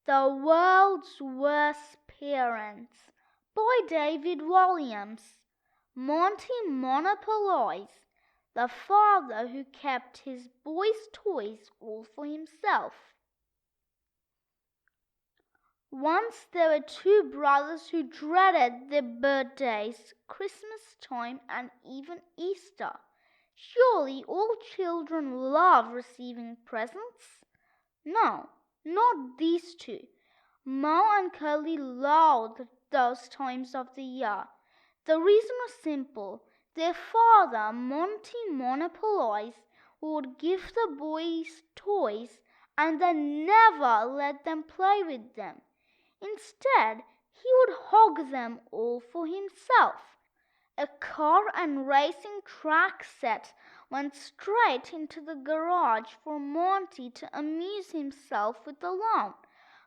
The World's Worst Parents by David Walliams. Monty Monopolize, the father who kept his boys' toys all for himself. Once there were two brothers who dreaded their birthdays, Christmas time, and even Easter. Surely all children love receiving presents? No, not these two. Mo and Curly loved those times of the year. The reason was simple. Their father, Monty Monopolize, would give the boys toys and then never let them play with them. Instead, he would hog them all for himself. A car and racing track set went straight into the garage for Monty to amuse himself with alone.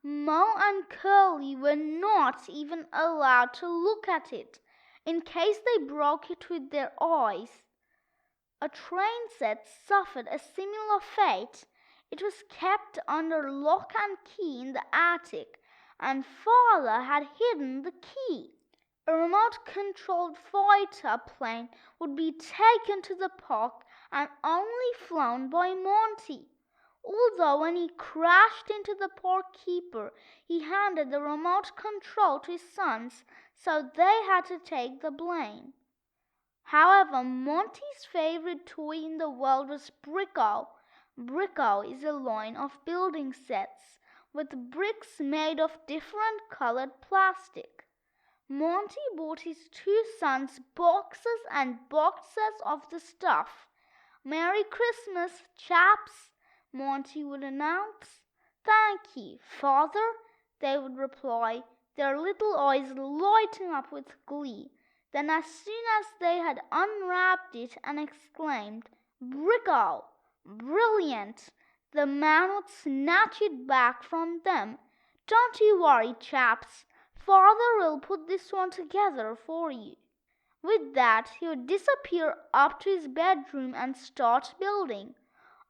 Mo and Curly were not even allowed to look at it, in case they broke it with their eyes. A train set suffered a similar fate. It was kept under lock and key in the attic, and Father had hidden the key. A remote-controlled fighter plane would be taken to the park and only flown by Monty. Although when he crashed into the park keeper, he handed the remote control to his sons, so they had to take the blame. However, Monty's favorite toy in the world was bricko. Bricko is a line of building sets with bricks made of different colored plastic. Monty bought his two sons boxes and boxes of the stuff. "Merry Christmas, chaps," Monty would announce. "Thank you, Father," they would reply, their little eyes lighting up with glee. Then as soon as they had unwrapped it and exclaimed, "Bricko! Brilliant!" the man would snatch it back from them. "Don't you worry, chaps. Father will put this one together for you." With that, he would disappear up to his bedroom and start building.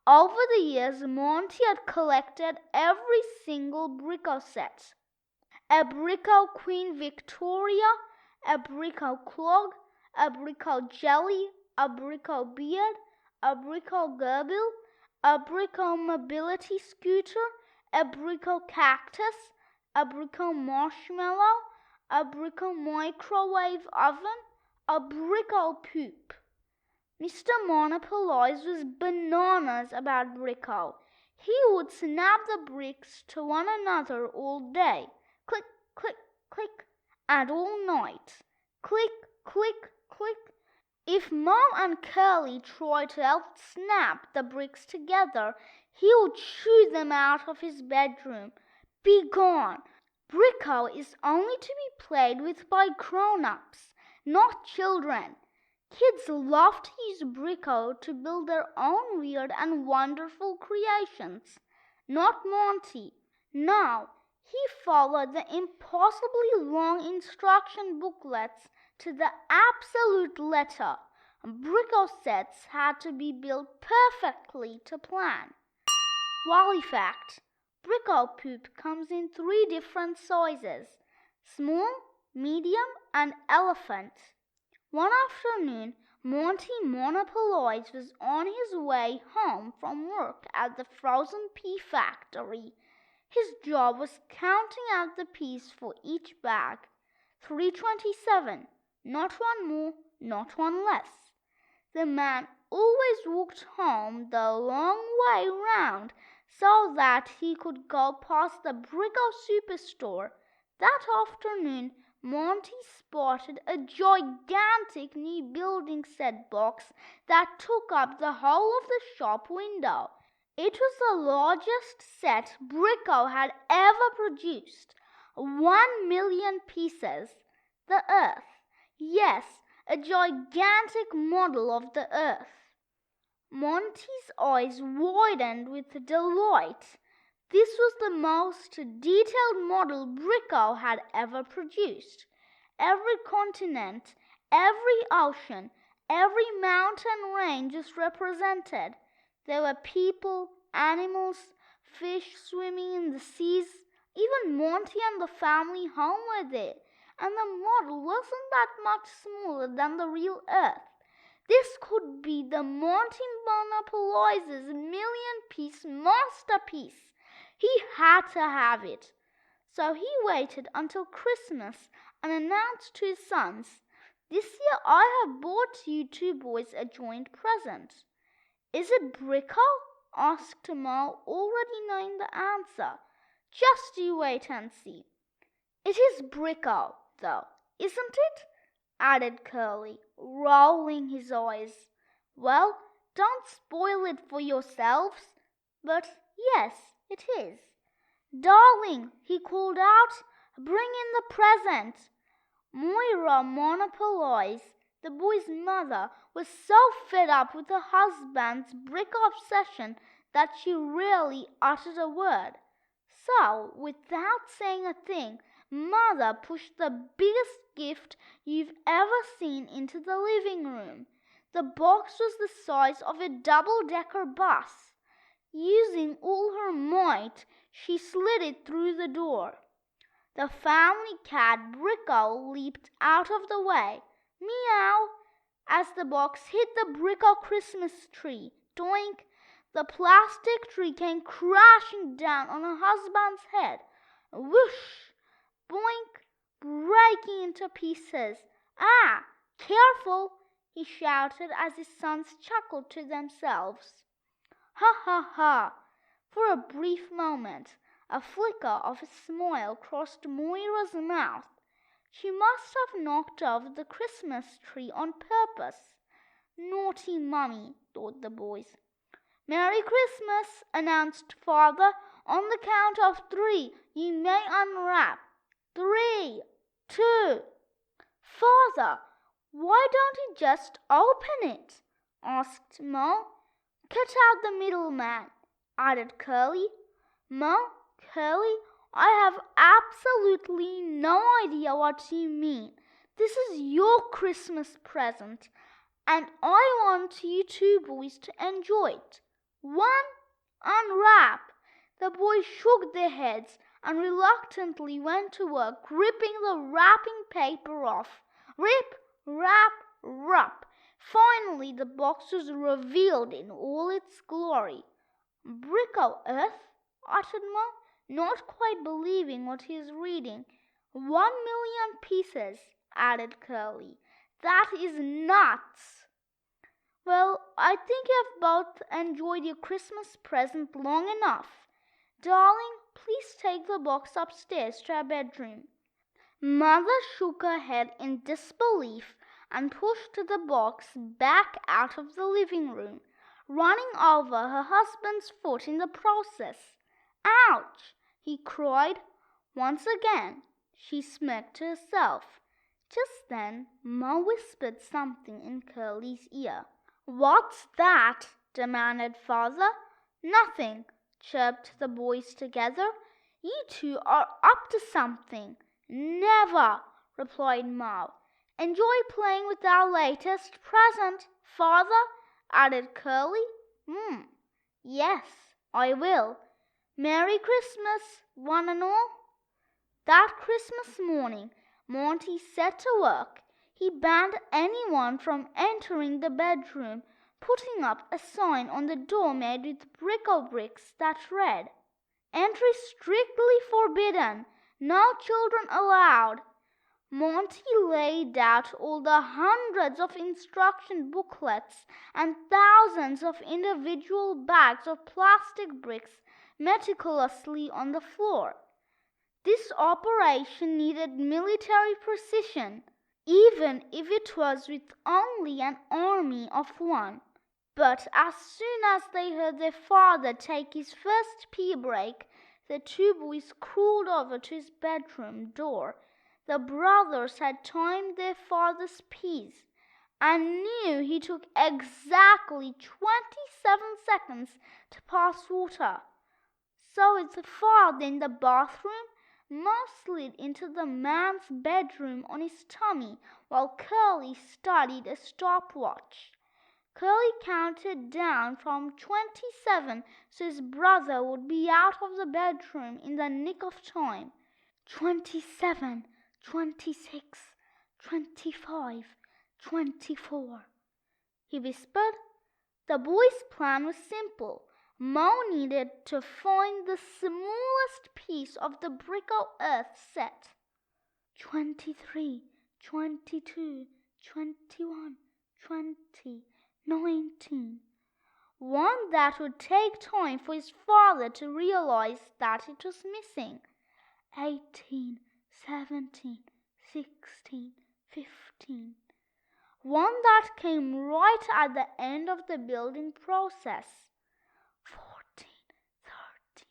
Over the years, Monty had collected every single bricko set. A bricko Queen Victoria, a bricko clog, a bricko jelly, a bricko beard, a bricko gerbil, a bricko mobility scooter, a bricko cactus, a bricko marshmallow, a bricko microwave oven, a bricko poop. Mr. Monopolize was bananas about bricko. He would snap the bricks to one another all day, click, click, click, and all night, click, click, click. If Mo and Curly tried to help snap the bricks together, he would shoo them out of his bedroom. "Be gone! Bricko is only to be played with by grown-ups, not children." Kids love to use bricko to build their own weird and wonderful creations. Not Monty. No, he followed the impossibly long instruction booklets to the absolute letter. Bricko sets had to be built perfectly to plan. Wally fact: bricko poop comes in 3 different sizes: small, medium, and elephant. One afternoon, Monty Monopolize was on his way home from work at the frozen pea factory. His job was counting out the peas for each bag. 327, not one more, not one less. The man always walked home the long way round so that he could go past the bricko superstore. That afternoon, Monty spotted a gigantic new building set box that took up the whole of the shop window. It was the largest set bricko had ever produced. 1,000,000 pieces. The Earth. Yes, a gigantic model of the Earth. Monty's eyes widened with delight. This was the most detailed model bricko had ever produced. Every continent, every ocean, every mountain range was represented. There were people, animals, fish swimming in the seas, even Monty and the family home were there, and the model wasn't that much smaller than the real Earth. This could be the Monty Monopolize's million-piece masterpiece. He had to have it. So he waited until Christmas and announced to his sons, "This year I have bought you two boys a joint present." "Is it bricko?" asked Mo, already knowing the answer. "Just you wait and see." "It is bricko, though, isn't it?" added Curly, rolling his eyes. "Well, don't spoil it for yourselves." "But yes, it is." "Darling," he called out, "bring in the present." Moira Monopolize, the boy's mother, was so fed up with her husband's brick obsession that she rarely uttered a word. So, without saying a thing, Mother pushed the biggest gift you've ever seen into the living room. The box was the size of a double-decker bus. Using all her might, she slid it through the door. The family cat Bricko leaped out of the way. Meow! As the box hit the Bricko Christmas tree. Doink! The plastic tree came crashing down on her husband's head. Whoosh! Boink! Breaking into pieces. "Ah! Careful!" he shouted as his sons chuckled to themselves. Ha ha ha! For a brief moment, a flicker of a smile crossed Moira's mouth. She must have knocked over the Christmas tree on purpose. Naughty Mummy, thought the boys. "Merry Christmas," announced Father. "On the count of 3, you may unwrap. 3, 2. "Father, why don't you just open it?" asked Mo. "Cut out the middleman," added Curly. "Mo, Curly, I have absolutely no idea what you mean. This is your Christmas present, and I want you two boys to enjoy it. 1, unwrap." The boys shook their heads and reluctantly went to work ripping the wrapping paper off. Rip, wrap, rap. Finally, the box was revealed in all its glory. "Bricko Earth?" uttered Mo, not quite believing what he was reading. 1,000,000 pieces, added Curly. "That is nuts." "Well, I think you've both enjoyed your Christmas present long enough. Darling, please take the box upstairs to our bedroom." Mother shook her head in disbelief and pushed the box back out of the living room, running over her husband's foot in the process. "Ouch!" he cried. Once again, she smirked to herself. Just then, Ma whispered something in Curly's ear. "What's that?" demanded Father. "Nothing," chirped the boys together. "You two are up to something." "Never," replied Ma. "Enjoy playing with our latest present, Father," added Curly. Yes, I will. Merry Christmas, one and all." That Christmas morning, Monty set to work. He banned anyone from entering the bedroom, putting up a sign on the door made with bricko bricks that read, "Entry strictly forbidden. No children allowed." Monty laid out all the hundreds of instruction booklets and thousands of individual bags of plastic bricks meticulously on the floor. This operation needed military precision, even if it was with only an army of one. But as soon as they heard their father take his first pee break, the two boys crawled over to his bedroom door. The brothers had timed their father's pees and knew he took exactly 27 seconds to pass water. So with the father in the bathroom, Mo slid into the man's bedroom on his tummy while Curly studied a stopwatch. Curly counted down from 27 so his brother would be out of the bedroom in the nick of time. 27, 26, 25, 24. He whispered. The boy's plan was simple. Mo needed to find the smallest piece of the bricko earth set. 23, 22, 21, 20, 19. One that would take time for his father to realize that it was missing. 18, 17, 16, 15. One that came right at the end of the building process. 14, 13,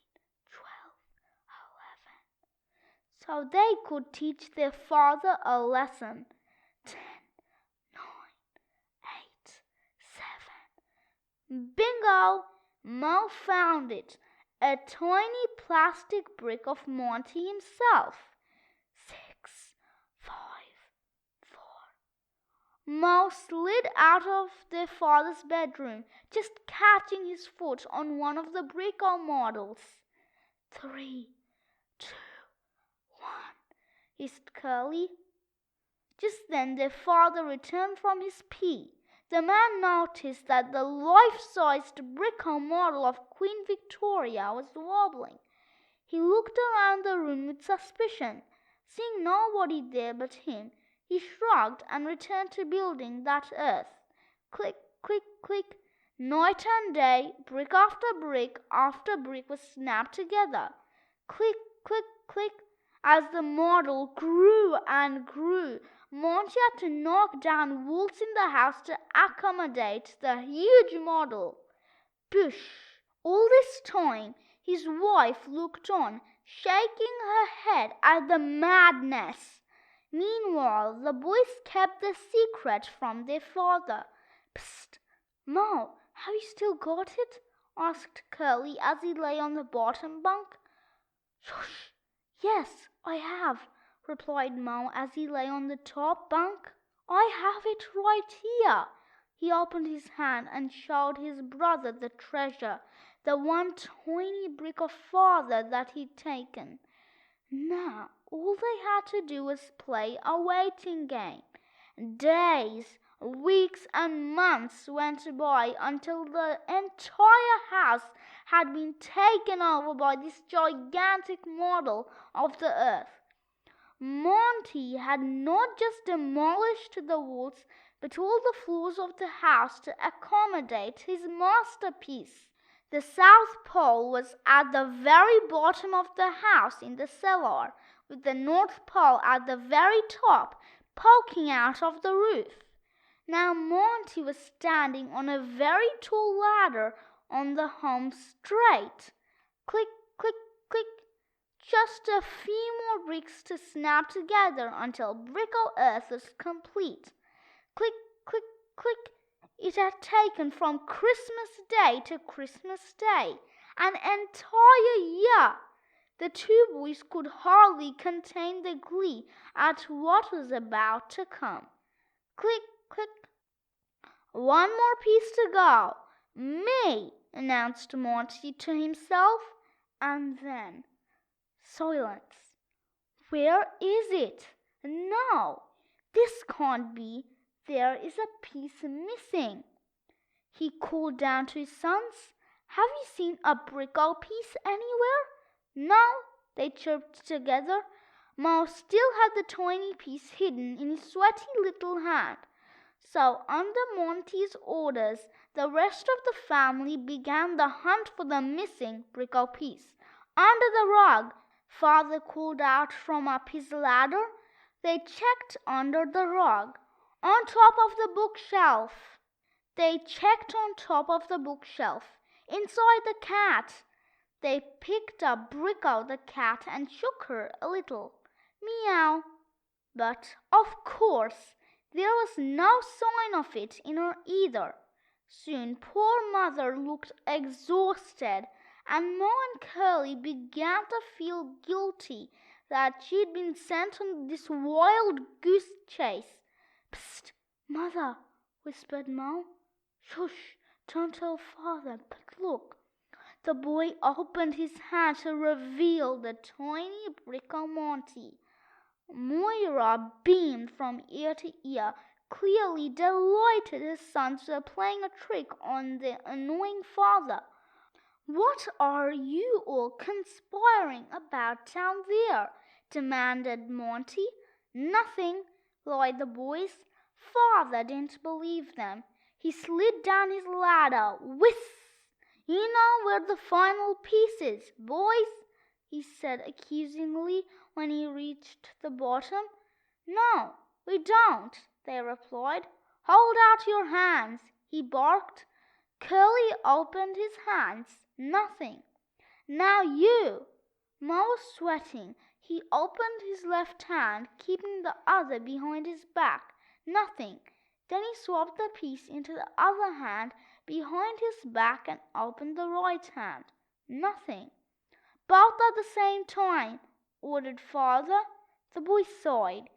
12, 11. So they could teach their father a lesson. 10, 9, 8, 7. Bingo! Mo found it. A tiny plastic brick of Monty himself. 6, 5, 4. Mo slid out of their father's bedroom, just catching his foot on one of the bricko models. 3, 2, 1, hissed Curly. Just then their father returned from his pee. The man noticed that the life-sized bricko model of Queen Victoria was wobbling. He looked around the room with suspicion. Seeing nobody there but him, he shrugged and returned to building that earth. Click, click, click. Night and day, brick after brick was snapped together. Click, click, click. As the model grew and grew, Monty had to knock down walls in the house to accommodate the huge model. Push! All this time, his wife looked on, shaking her head at the madness. Meanwhile, the boys kept the secret from their father. Psst! Mo, have you still got it? Asked Curly as he lay on the bottom bunk. Shush! Yes, I have, replied Mo as he lay on the top bunk. I have it right here. He opened his hand and showed his brother the treasure, the one tiny brick of father that he'd taken. Now, all they had to do was play a waiting game. Days, weeks, and months went by until the entire house had been taken over by this gigantic model of the earth. Monty had not just demolished the walls, but all the floors of the house to accommodate his masterpiece. The South Pole was at the very bottom of the house in the cellar, with the North Pole at the very top, poking out of the roof. Now Monty was standing on a very tall ladder on the home straight. Click, click, click. Just a few more bricks to snap together until bricko earth was complete. Click, click, click. It had taken from Christmas Day to Christmas Day, an entire year. The two boys could hardly contain the glee at what was about to come. Click, click. One more piece to go. Me, announced Monty to himself, and then silence. Where is it? No, this can't be. There is a piece missing. He called down to his sons. Have you seen a bricko piece anywhere? No, they chirped together. Mo still had the tiny piece hidden in his sweaty little hand. So, under Monty's orders, the rest of the family began the hunt for the missing bricko piece. Under the rug, Father called out from up his ladder. They checked under the rug. On top of the bookshelf. They checked on top of the bookshelf. Inside the cat. They picked up Bricko the cat and shook her a little. Meow. But, of course, there was no sign of it in her either. Soon poor Mother looked exhausted, and Mo and Curly began to feel guilty that she'd been sent on this wild goose chase. Psst, Mother, whispered Mo. Shush, don't tell Father, but look. The boy opened his hand to reveal the tiny bricko Monty. Moira beamed from ear to ear, clearly delighted his sons were playing a trick on the annoying father. "What are you all conspiring about down there?" demanded Monty. "Nothing," lied the boys. Father didn't believe them. He slid down his ladder. Whiss! "You know where the final piece is, boys," he said accusingly when he reached the bottom. "No, we don't," they replied. "Hold out your hands," he barked. Curly opened his hands. Nothing. "Now you." Mo was sweating. He opened his left hand, keeping the other behind his back. Nothing. Then he swapped the piece into the other hand behind his back and opened the right hand. Nothing. "Both at the same time," ordered Father. The boy sighed.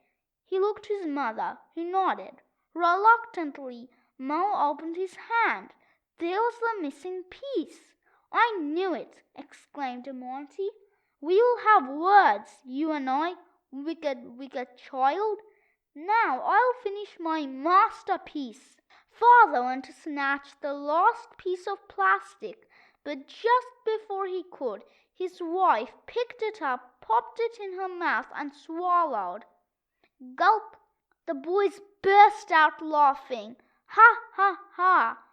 He looked to his mother, who nodded. Reluctantly, Mo opened his hand. There was the missing piece. "I knew it!" exclaimed Monty. "We will have words, you and I, wicked, wicked child. Now I'll finish my masterpiece." Father went to snatch the last piece of plastic, but just before he could, his wife picked it up, popped it in her mouth, and swallowed. Gulp! The boys burst out laughing. "Ha, ha, ha!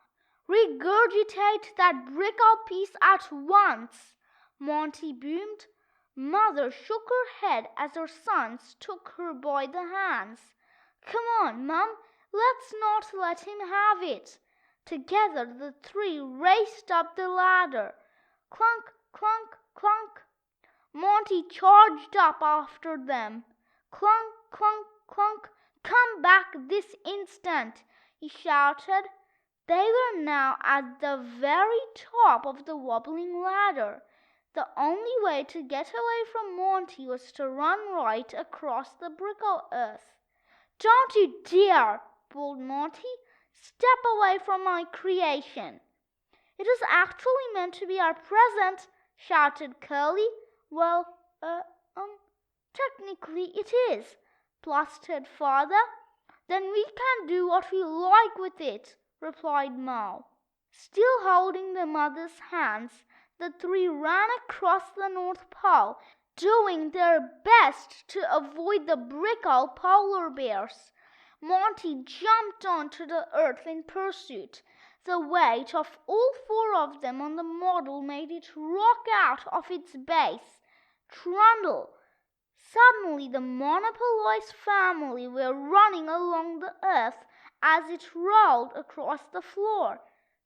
Regurgitate that bricko piece at once!" Monty boomed. Mother shook her head as her sons took her by the hands. "Come on, Mum, let's not let him have it." Together the three raced up the ladder. Clunk, clunk, clunk. Monty charged up after them. Clunk, clunk, clunk. "Come back this instant," he shouted. They were now at the very top of the wobbling ladder. The only way to get away from Monty was to run right across the bricko earth. "Don't you dare!" bawled Monty. "Step away from my creation." "It was actually meant to be our present," shouted Curly. "Well, technically it is," blustered Father. "Then we can do what we like with it," replied Mo. Still holding their mother's hands, the three ran across the North Pole, doing their best to avoid the bricko polar bears. Monty jumped onto the earth in pursuit. The weight of all four of them on the model made it rock out of its base. Trundle! Suddenly the Monopolize family were running along the earth as it rolled across the floor.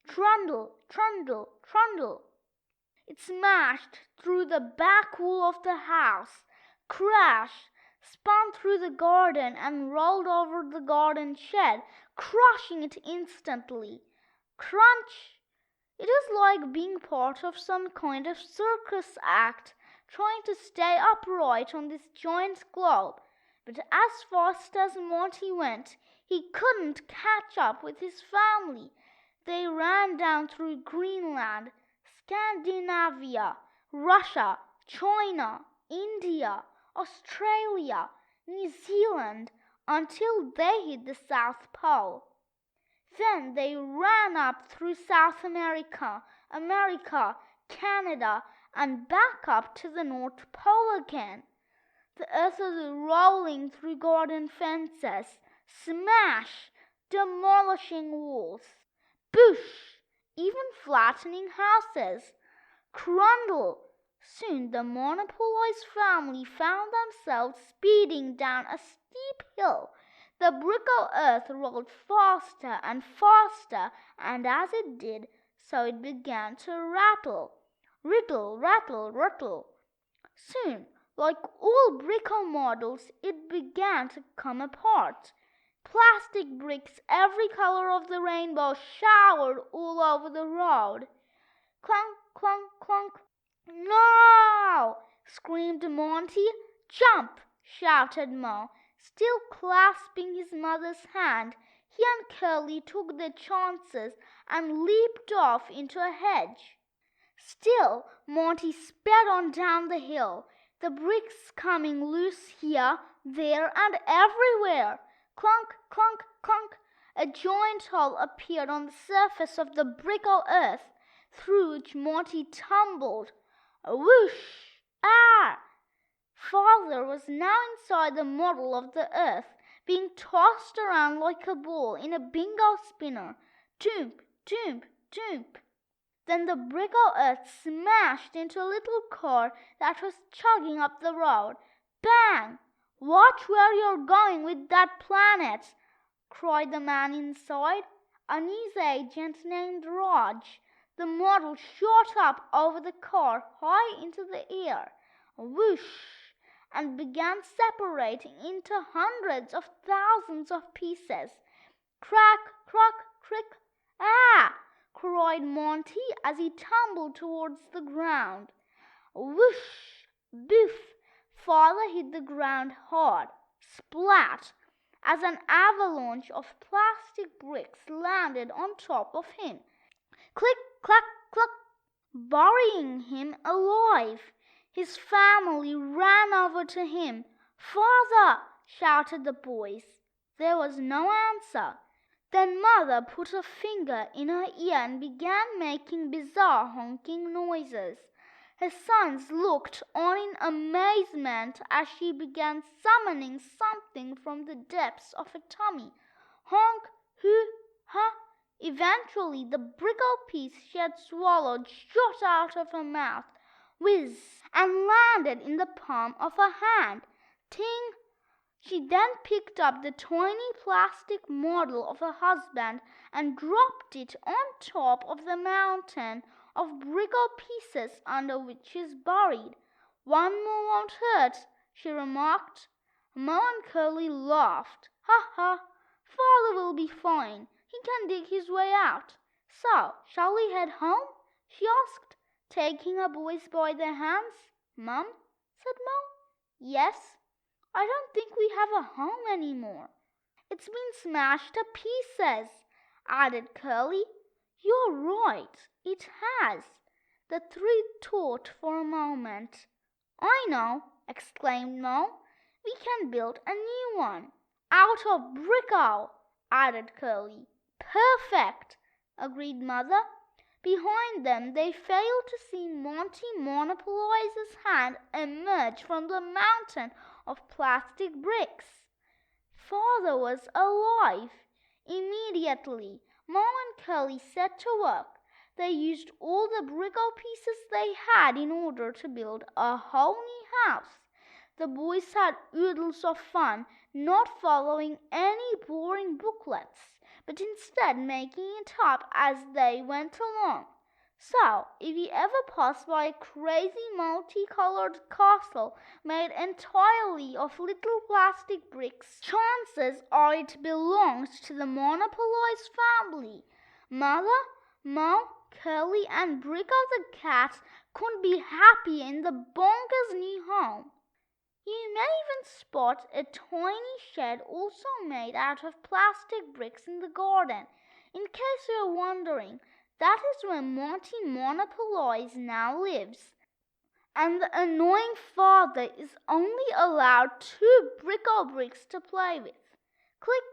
Trundle, trundle, trundle. It smashed through the back wall of the house, crashed, spun through the garden, and rolled over the garden shed, crushing it instantly. Crunch! It was like being part of some kind of circus act, trying to stay upright on this giant globe. But as fast as Monty went, he couldn't catch up with his family. They ran down through Greenland, Scandinavia, Russia, China, India, Australia, New Zealand, until they hit the South Pole. Then they ran up through South America, Canada, and back up to the North Pole again. The earth was rolling through garden fences, smash, demolishing walls, boosh, even flattening houses. Crundle! Soon the Monopolize family found themselves speeding down a steep hill. The bricko earth rolled faster and faster, and as it did so it began to rattle. Riddle, rattle, rattle. Soon, like all bricko models, it began to come apart. Plastic bricks every color of the rainbow showered all over the road. Clunk, clunk, clunk. "No!" screamed Monty. "Jump!" shouted Mo. Still clasping his mother's hand, he and Curly took their chances and leaped off into a hedge. Still, Monty sped on down the hill, the bricks coming loose here, there, and everywhere. Clunk, clunk, clunk. A giant hole appeared on the surface of the bricko earth, through which Monty tumbled. Whoosh! Ah! Father was now inside the model of the earth, being tossed around like a ball in a bingo spinner. Toomp, toomp, toomp. Then the bricko earth smashed into a little car that was chugging up the road. Bang! Watch where you're going with that planet, cried the man inside, a newsagent named Raj. The model shot up over the car high into the air. Whoosh! And began separating into hundreds of thousands of pieces. Crack, crack, crick. Ah! cried Monty as he tumbled towards the ground. Whoosh! Biff! Father hit the ground hard. Splat! As an avalanche of plastic bricks landed on top of him. Click, clack, cluck, burying him alive. His family ran over to him. Father! shouted the boys. There was no answer. Then Mother put a finger in her ear and began making bizarre honking noises. Her sons looked on in amazement as she began summoning something from the depths of her tummy. Honk, hoo, ha. Eventually the bricko piece she had swallowed shot out of her mouth, whiz, and landed in the palm of her hand. Ting! She then picked up the tiny plastic model of her husband and dropped it on top of the mountain of bricko pieces under which he is buried. One more won't hurt, she remarked. Mo and Curly laughed. Ha ha! Father will be fine. He can dig his way out. So, shall we head home? She asked, taking her boys by their hands. Mum, said Mo. Yes. I don't think we have a home anymore. It's been smashed to pieces, added Curly. You're right, it has. The three thought for a moment. I know, exclaimed Mo. We can build a new one. Out of bricko, added Curly. Perfect, agreed Mother. Behind them they failed to see Monty Monopolize's hand emerge from the mountain of plastic bricks. Father was alive. Immediately, Mo and Curly set to work. They used all the bricko pieces they had in order to build a whole new house. The boys had oodles of fun, not following any boring booklets, but instead making it up as they went along. So, if you ever pass by a crazy multicolored castle made entirely of little plastic bricks, chances are it belongs to the Monopolize family. Mother, Mo, Curly, and Bricko the cat couldn't be happier in the bonkers new home. You may even spot a tiny shed also made out of plastic bricks in the garden. In case you're wondering, that is where Monty Monopolize now lives. And the annoying father is only allowed 2 bricko bricks to play with. Click,